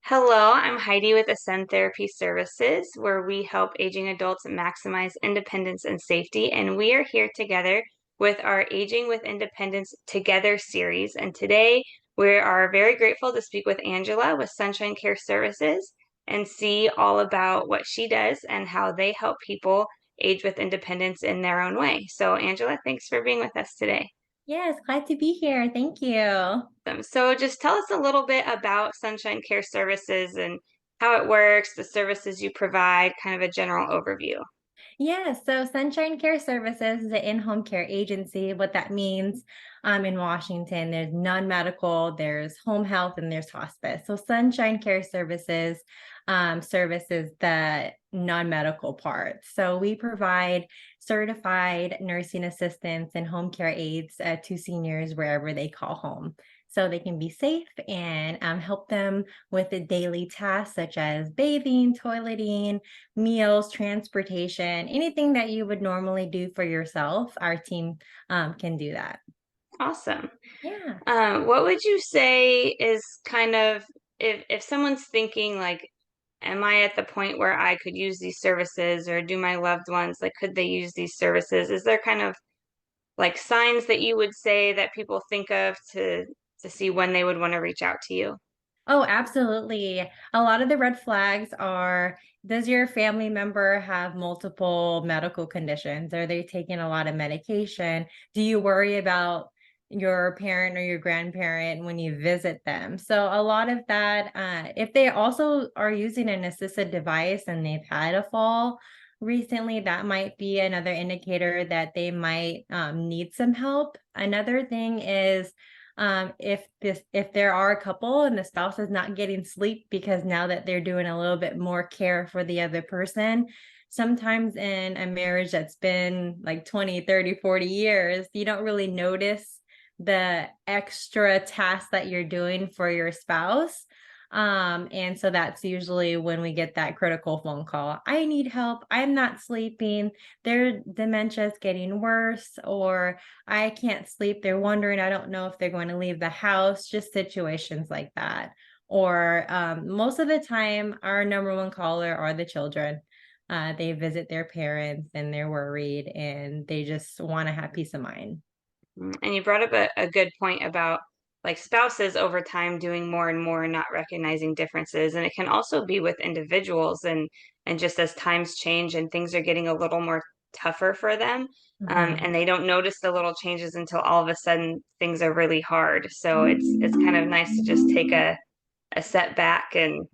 Hello, I'm Heidi with Ascend Therapy Services, where we help aging adults maximize independence and safety. And we are here together with our Aging with Independence Together series. And today we are very grateful to speak with Angela with Sunshine Care Services and see all about what she does and how they help people age with independence in their own way. So, Angela, thanks for being with us today. Yes, glad to be here. Thank you. So just tell us a little bit about Sunshine Care Services and how it works, the services you provide, kind of a general overview. So Sunshine Care Services is an in-home care agency. What that means in Washington, there's non-medical, there's home health, and there's hospice. So Sunshine Care Services services the non-medical part. So we provide certified nursing assistants and home care aides to seniors wherever they call home. So they can be safe and help them with the daily tasks such as bathing, toileting, meals, transportation, anything that you would normally do for yourself. Our team can do that. Awesome. Yeah. What would you say is kind of if someone's thinking like, am I at the point where I could use these services or do my loved ones, like could they use these services? Is there kind of like signs that you would say that people think of to see when they would want to reach out to you? Oh, absolutely. A lot of the red flags are, does your family member have multiple medical conditions? Are they taking a lot of medication? Do you worry about your parent or your grandparent when you visit them? So a lot of that, if they also are using an assisted device and they've had a fall recently, that might be another indicator that they might need some help. Another thing is if there are a couple and the spouse is not getting sleep because now that they're doing a little bit more care for the other person, sometimes in a marriage that's been like 20, 30, 40 years, you don't really notice the extra tasks that you're doing for your spouse. And so that's usually when we get that critical phone call. I need help. I'm not sleeping. Their dementia is getting worse, or I can't sleep. They're wondering, I don't know if they're going to leave the house, just situations like that. Or most of the time, our number one caller are the children. They visit their parents and they're worried and they just want to have peace of mind. And you brought up a good point about like spouses over time doing more and more and not recognizing differences. And it can also be with individuals and just as times change and things are getting a little more tougher for them. Mhm. And they don't notice the little changes until all of a sudden things are really hard. So it's kind of nice to just take a step back and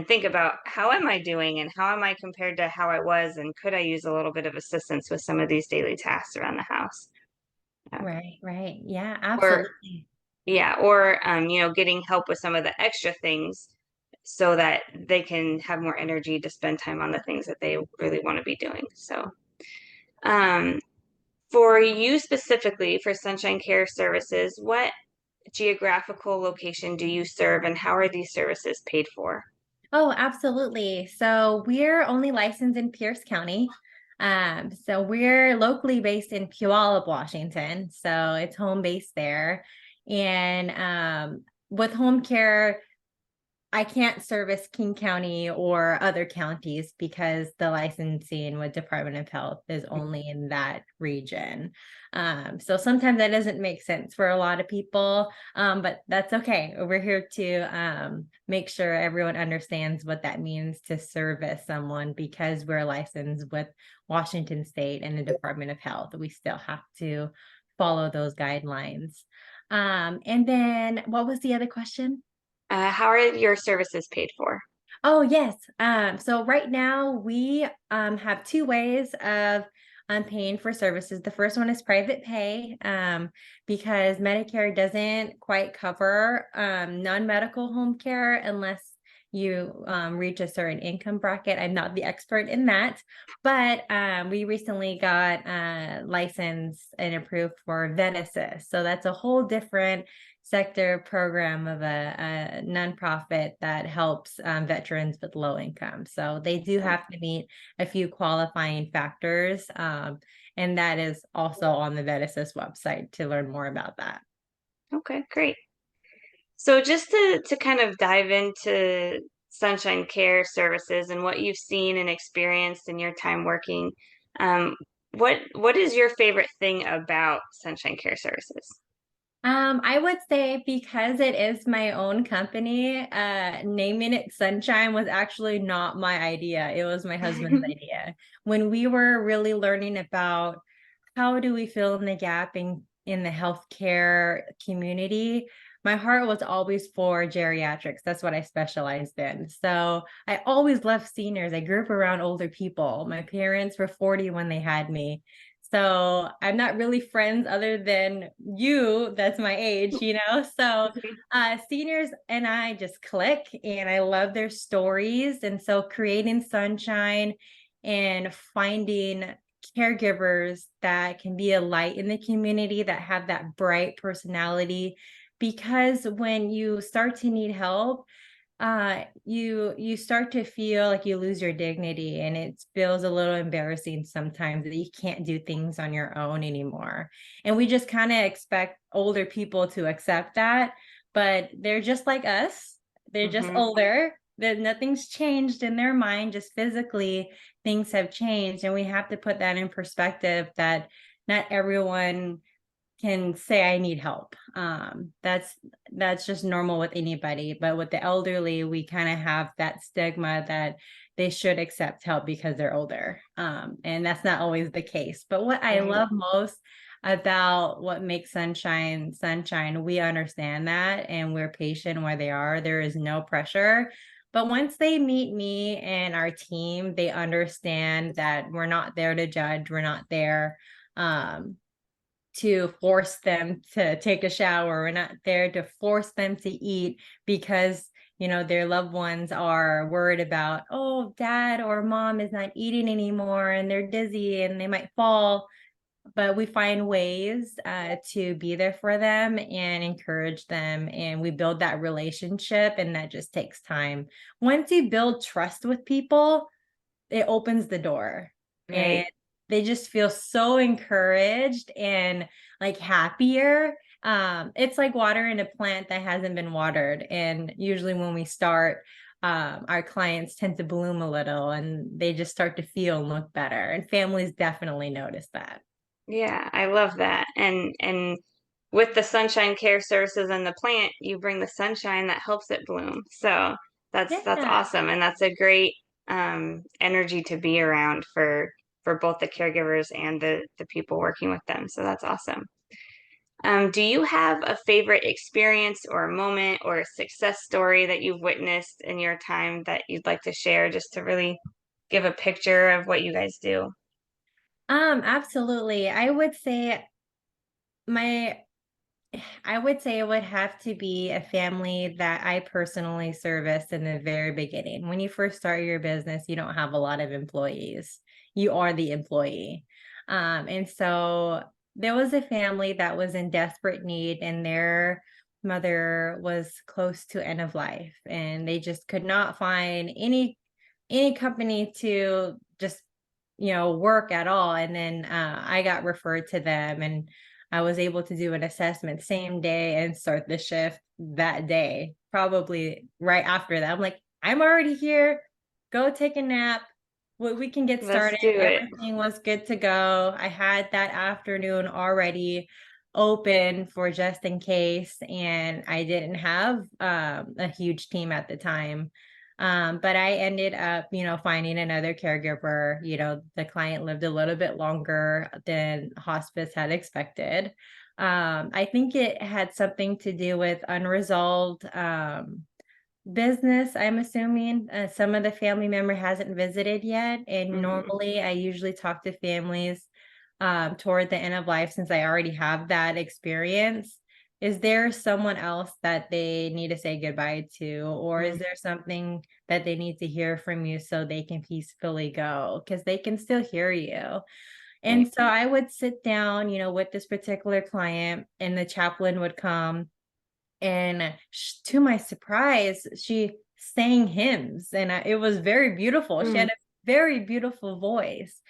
think about how am I doing and how am I compared to how I was and could I use a little bit of assistance with some of these daily tasks around the house. Yeah. Right, right. Yeah, Or absolutely. yeah, or getting help with some of the extra things so that they can have more energy to spend time on the things that they really want to be doing. So, um, for you specifically for Sunshine Care Services, what geographical location do you serve and how are these services paid for? Oh, absolutely. So we're only licensed in Pierce County. So we're locally based in Puyallup, Washington. So it's home based there. And with home care, I can't service King County or other counties because the licensing with Department of Health is only in that region. So sometimes that doesn't make sense for a lot of people, but that's okay. We're here to make sure everyone understands what that means to service someone because we're licensed with Washington State and the Department of Health. We still have to follow those guidelines. And then what was the other question? How are your services paid for? Oh, yes. So right now we have two ways of paying for services. The first one is private pay because Medicare doesn't quite cover non-medical home care unless you reach a certain income bracket. I'm not the expert in that, but we recently got licensed and approved for Venesis. So that's a whole different sector program of a nonprofit that helps veterans with low income. So they do have to meet a few qualifying factors. And that is also on the Vetesis website to learn more about that. Okay, great. So just to kind of dive into Sunshine Care Services and what you've seen and experienced in your time working, um, what is your favorite thing about Sunshine Care Services? I would say because it is my own company, naming it Sunshine was actually not my idea. It was my husband's idea. When we were really learning about how do we fill in the gap in the healthcare community, my heart was always for geriatrics. That's what I specialized in. So I always loved seniors. I grew up around older people. My parents were 40 when they had me. So I'm not really friends other than you, that's my age, you know? So seniors and I just click and I love their stories. And so creating sunshine and finding caregivers that can be a light in the community, that have that bright personality. Because when you start to need help, you start to feel like you lose your dignity, and it feels a little embarrassing sometimes that you can't do things on your own anymore. And we just kind of expect older people to accept that, but they're just like us. They're just Hmm. older. That nothing's changed in their mind, just physically things have changed, and we have to put that in perspective that not everyone can say I need help. That's just normal with anybody, but with the elderly, we kind of have that stigma that they should accept help because they're older. And that's not always the case. But what I Right. love most about what makes Sunshine Sunshine, we understand that and we're patient where they are. There is no pressure. But once they meet me and our team, they understand that we're not there to judge. We're not there um to force them to take a shower. We're not there to force them to eat because, their loved ones are worried about, oh, dad or mom is not eating anymore and they're dizzy and they might fall. But we find ways to be there for them and encourage them. And we build that relationship, and that just takes time. Once you build trust with people, it opens the door, and Right. they just feel so encouraged and like happier. It's like watering a plant that hasn't been watered. And usually when we start, our clients tend to bloom a little and they just start to feel and look better. And families definitely notice that. Yeah, I love that. And with the Sunshine Care Services and the plant, you bring the sunshine that helps it bloom. So that's Yeah. awesome, and that's a great energy to be around for both the caregivers and the people working with them. So that's awesome. Do you have a favorite experience or a moment or a success story that you've witnessed in your time that you'd like to share just to really give a picture of what you guys do? Absolutely. My I would say it would have to be a family that I personally serviced in the very beginning. When you first start your business, you don't have a lot of employees. You are the employee. And so there was a family that was in desperate need, and their mother was close to end of life, and they just could not find any company to just work at all. And then I got referred to them, and I was able to do an assessment same day and start the shift that day, probably right after that. I'm like, I'm already here. Go take a nap. We can get Let's started. do it. Everything was good to go. I had that afternoon already open for just in case, and I didn't have a huge team at the time. But I ended up, finding another caregiver. The client lived a little bit longer than hospice had expected. I think it had something to do with unresolved business. I'm assuming some of the family member hasn't visited yet. And Hmm. normally I usually talk to families toward the end of life, since I already have that experience. Is there someone else that they need to say goodbye to, or is there something that they need to hear from you so they can peacefully go? Because they can still hear you. Right. And so I would sit down, with this particular client, and the chaplain would come, and to my surprise, she sang hymns, and it was very beautiful. She Mm. had a very beautiful voice,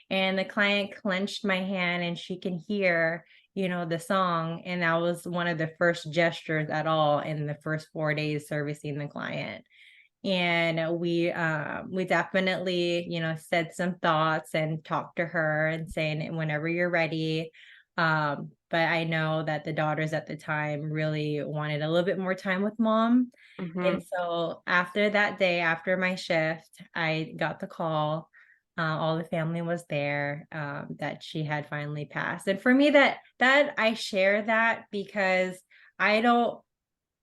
and the client clenched my hand, and she can hear. the song. And that was one of the first gestures at all in the first 4 days servicing the client. And we definitely, said some thoughts and talked to her and saying whenever you're ready. But I know that the daughters at the time really wanted a little bit more time with mom. Hmm. And so after that day, after my shift, I got the call. All the family was there, that she had finally passed. And for me, that I share that because I don't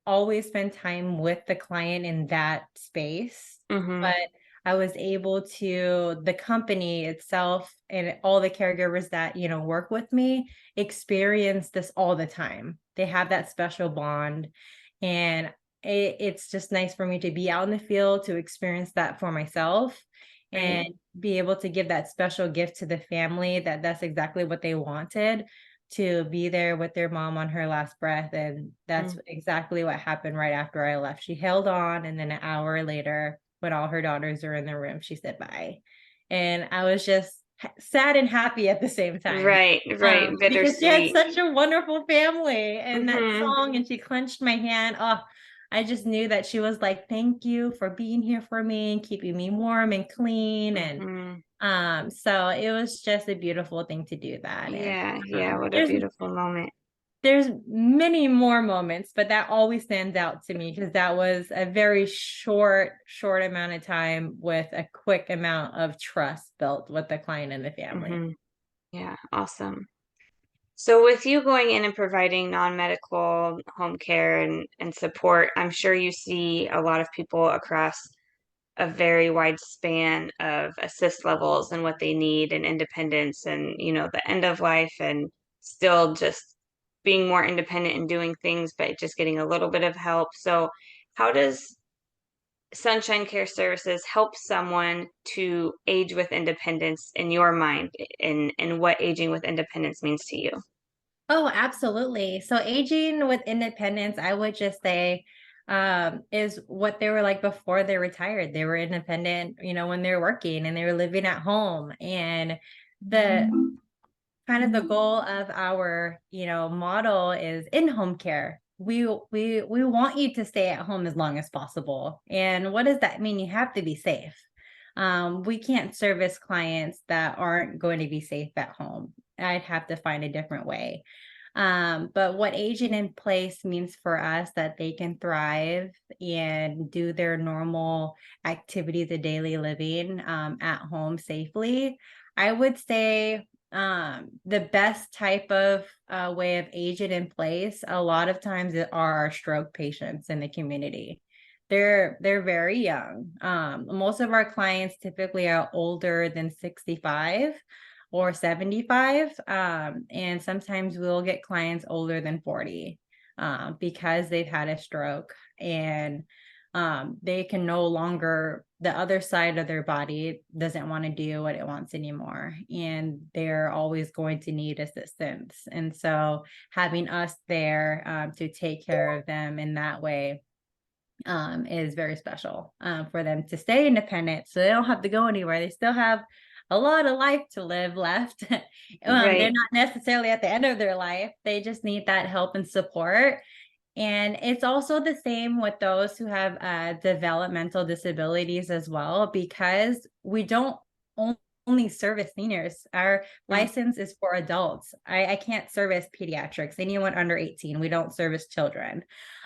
always spend time with the client in that space, Hmm. but I was able to the company itself and all the caregivers that, work with me experience this all the time. They have that special bond, and it's just nice for me to be out in the field to experience that for myself Right. and be able to give that special gift to the family that that's exactly what they wanted, to be there with their mom on her last breath. And that's exactly what happened right after I left. She held on, and then an hour later, when all her daughters were in the room, she said bye. And I was just sad and happy at the same time. Right, right. Because she had Bittersweet. such a wonderful family, and that Hmm. song, and she clenched my hand. Oh, I just knew that she was like, thank you for being here for me and keeping me warm and clean. And Hmm. so it was just a beautiful thing to do that. And Yeah, yeah. What a there's beautiful moment. there's many more moments, but that always stands out to me because that was a very short amount of time with a quick amount of trust built with the client and the family. Hmm. Yeah, awesome. So with you going in and providing non-medical home care and support, I'm sure you see a lot of people across a very wide span of assist levels and what they need and independence and, the end of life and still just being more independent and doing things, but just getting a little bit of help. So how does Sunshine Care Services help someone to age with independence in your mind and what aging with independence means to you? Oh, absolutely. So aging with independence, I would just say, is what they were like before they retired. They were independent, when they were working and they were living at home. And the kind of the goal of our, model is in-home care. We want you to stay at home as long as possible. And what does that mean? You have to be safe. We can't service clients that aren't going to be safe at home. I'd have to find a different way. But what aging in place means for us that they can thrive and do their normal activities of daily living, at home safely. I would say, the best type of way of aging in place a lot of times are our stroke patients in the community. They're very young. Most of our clients typically are older than 65 or 75. And sometimes we'll get clients older than 40, because they've had a stroke, and they can no longer, the other side of their body doesn't want to do what it wants anymore. And they're always going to need assistance. And so having us there, to take care of them in that way, is very special, for them to stay independent so they don't have to go anywhere. They still have a lot of life to live left. They're Right. not necessarily at the end of their life. They just need that help and support. And it's also the same with those who have developmental disabilities as well, because we don't only service seniors. Our Mm. license is for adults. I can't service pediatrics, anyone under 18. We don't service children.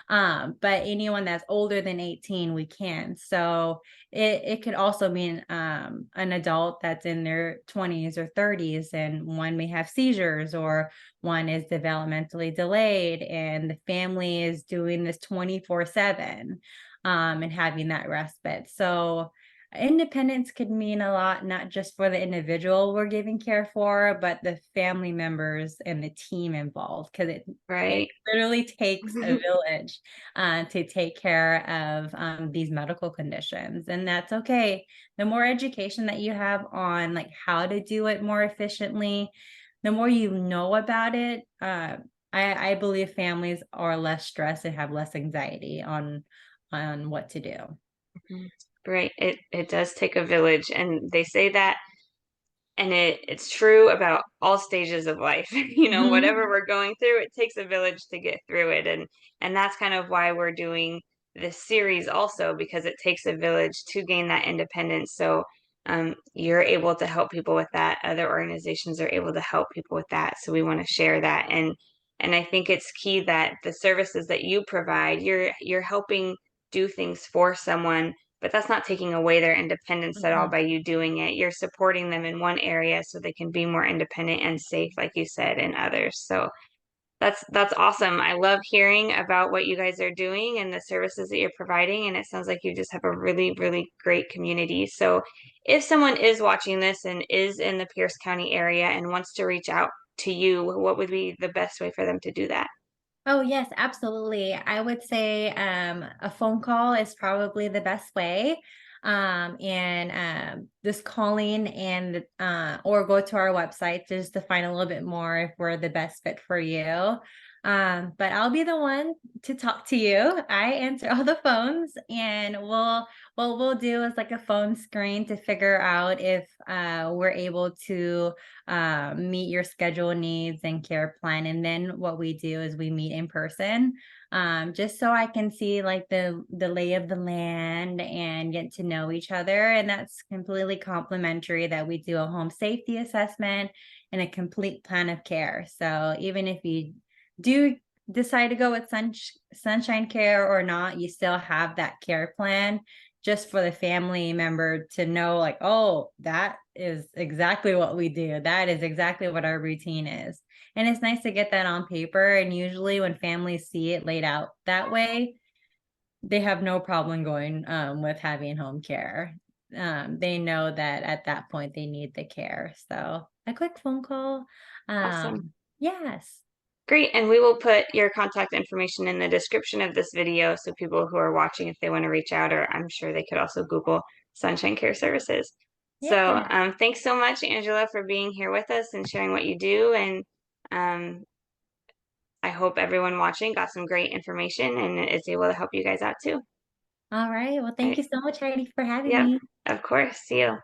But anyone that's older than 18, we can. So it could also mean, an adult that's in their 20s or 30s, and one may have seizures, or one is developmentally delayed, and the family is doing this 24/7, and having that respite. So independence could mean a lot, not just for the individual we're giving care for, but the family members and the team involved, because it Right. literally takes a village, to take care of, these medical conditions. And that's okay. The more education that you have on like how to do it more efficiently, the more you know about it, I believe families are less stressed and have less anxiety on what to do. Mhm. Right. It does take a village, and they say that and it's true about all stages of life. Whatever Mhm. we're going through, it takes a village to get through it. And that's kind of why we're doing this series also, because it takes a village to gain that independence. So you're able to help people with that. Other organizations are able to help people with that. So we want to share that. And I think it's key that the services that you provide, you're helping do things for someone, but that's not taking away their independence at all Mhm. by you doing it. You're supporting them in one area so they can be more independent and safe, like you said, in others. So that's awesome. I love hearing about what you guys are doing and the services that you're providing. And it sounds like you just have a really, really great community. So if someone is watching this and is in the Pierce County area and wants to reach out to you, what would be the best way for them to do that? Oh, yes, absolutely. I would say a phone call is probably the best way. And just calling and or go to our website just to find a little bit more if we're the best fit for you. But I'll be the one to talk to you. I answer all the phones, and what we'll do is like a phone screen to figure out if we're able to meet your schedule needs and care plan. And then what we do is we meet in person, just so I can see like the lay of the land and get to know each other. And that's completely complimentary that we do a home safety assessment and a complete plan of care. So even if you do decide to go with sunshine care or not, you still have that care plan just for the family member to know, like, oh, that is exactly what we do. That is exactly what our routine is. And it's nice to get that on paper. And usually, when families see it laid out that way, they have no problem going with having home care. They know that at that point they need the care. So, a quick phone call. Awesome. Yes. Great. And we will put your contact information in the description of this video so people who are watching, if they want to reach out, or I'm sure they could also Google Sunshine Care Services. So Yeah. thanks so much, Angela, for being here with us and sharing what you do. And um, I hope everyone watching got some great information and is able to help you guys out too. All right. Well, All thank right. you so much, Heidi, for having Yep. me. Of course. See you.